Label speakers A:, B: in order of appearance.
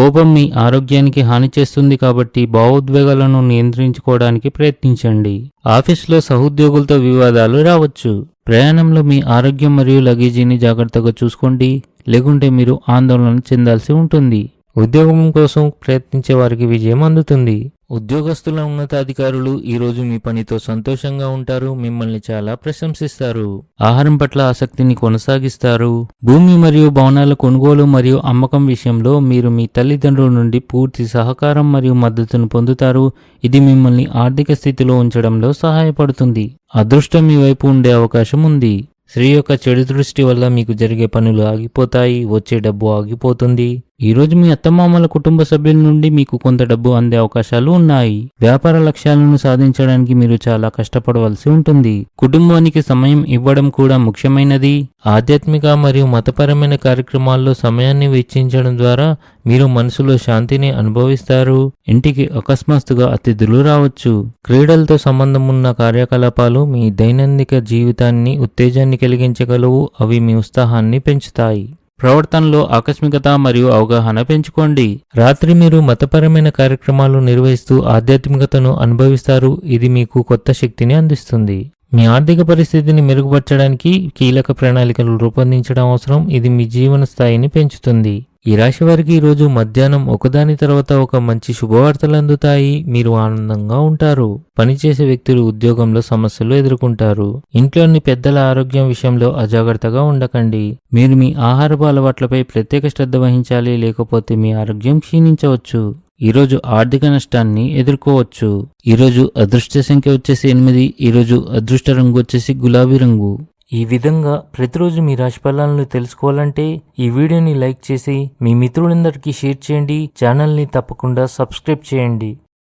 A: కోపం మీ ఆరోగ్యానికి హాని చేస్తుంది కాబట్టి భావోద్వేగాలను నియంత్రించుకోవడానికి ప్రయత్నించండి. ఆఫీసులో సహోద్యోగులతో వివాదాలు రావచ్చు. ప్రయాణంలో మీ ఆరోగ్యం మరియు లగేజీని జాగ్రత్తగా చూసుకోండి, లేకుంటే మీరు ఆందోళన చెందాల్సి ఉంటుంది. ఉద్యోగం కోసం ప్రయత్నించే వారికి విజయం అందుతుంది. ఉద్యోగస్తుల ఉన్నతాధికారులు ఈరోజు మీ పనితో సంతోషంగా ఉంటారు, మిమ్మల్ని చాలా ప్రశంసిస్తారు. ఆహారం పట్ల ఆసక్తిని కొనసాగిస్తారు. భూమి మరియు భవనాల కొనుగోలు మరియు అమ్మకం విషయంలో మీరు మీ తల్లిదండ్రుల నుండి పూర్తి సహకారం మరియు మద్దతును పొందుతారు. ఇది మిమ్మల్ని ఆర్థిక స్థితిలో ఉంచడంలో సహాయపడుతుంది. అదృష్టం మీ వైపు ఉండే అవకాశం ఉంది. స్త్రీ యొక్క చెడు దృష్టి వల్ల మీకు జరిగే పనులు ఆగిపోతాయి, వచ్చే డబ్బు ఆగిపోతుంది. ఈరోజు మీ అత్తమామల కుటుంబ సభ్యుల నుండి మీకు కొంత డబ్బు అందే అవకాశాలు ఉన్నాయి. వ్యాపార లక్ష్యాలను సాధించడానికి మీరు చాలా కష్టపడవలసి ఉంటుంది. కుటుంబానికి సమయం ఇవ్వడం కూడా ముఖ్యమైనది. ఆధ్యాత్మిక మరియు మతపరమైన కార్యక్రమాల్లో సమయాన్ని వెచ్చించడం ద్వారా మీరు మనసులో శాంతిని అనుభవిస్తారు. ఇంటికి అకస్మాత్తుగా అతిథులు రావచ్చు. క్రీడలతో సంబంధం ఉన్న కార్యకలాపాలు మీ దైనందిక జీవితాన్ని ఉత్తేజాన్ని కలిగించగలవు. అవి మీ ఉత్సాహాన్ని పెంచుతాయి. ప్రవర్తనలో ఆకస్మికత మరియు అవగాహన పెంచుకోండి. రాత్రి మీరు మతపరమైన కార్యక్రమాలు నిర్వహిస్తూ ఆధ్యాత్మికతను అనుభవిస్తారు. ఇది మీకు కొత్త శక్తిని అందిస్తుంది. మీ ఆర్థిక పరిస్థితిని మెరుగుపరచడానికి కీలక ప్రణాళికలు రూపొందించడం అవసరం. ఇది మీ జీవన స్థాయిని పెంచుతుంది. ఈ రాశి వారికి ఈరోజు మధ్యాహ్నం ఒకదాని తర్వాత ఒక మంచి శుభవార్తలు అందుతాయి. మీరు ఆనందంగా ఉంటారు. పనిచేసే వ్యక్తులు ఉద్యోగంలో సమస్యలు ఎదుర్కొంటారు. ఇంట్లోని పెద్దల ఆరోగ్యం విషయంలో అజాగ్రత్తగా ఉండకండి. మీరు మీ ఆహారపు అలవాట్లపై ప్రత్యేక శ్రద్ధ వహించాలి, లేకపోతే మీ ఆరోగ్యం క్షీణించవచ్చు. ఈరోజు ఆర్థిక నష్టాన్ని ఎదుర్కోవచ్చు. ఈరోజు అదృష్ట సంఖ్య వచ్చేసి 8. ఈరోజు అదృష్ట రంగు వచ్చేసి గులాబీ రంగు. ఈ విధంగా ప్రతిరోజు మీ రాశి ఫలాలను తెలుసుకోవాలంటే ఈ వీడియోని లైక్ చేసి మీ మిత్రులందరికీ షేర్ చేయండి. ఛానల్ని తప్పకుండా సబ్స్క్రైబ్ చేయండి.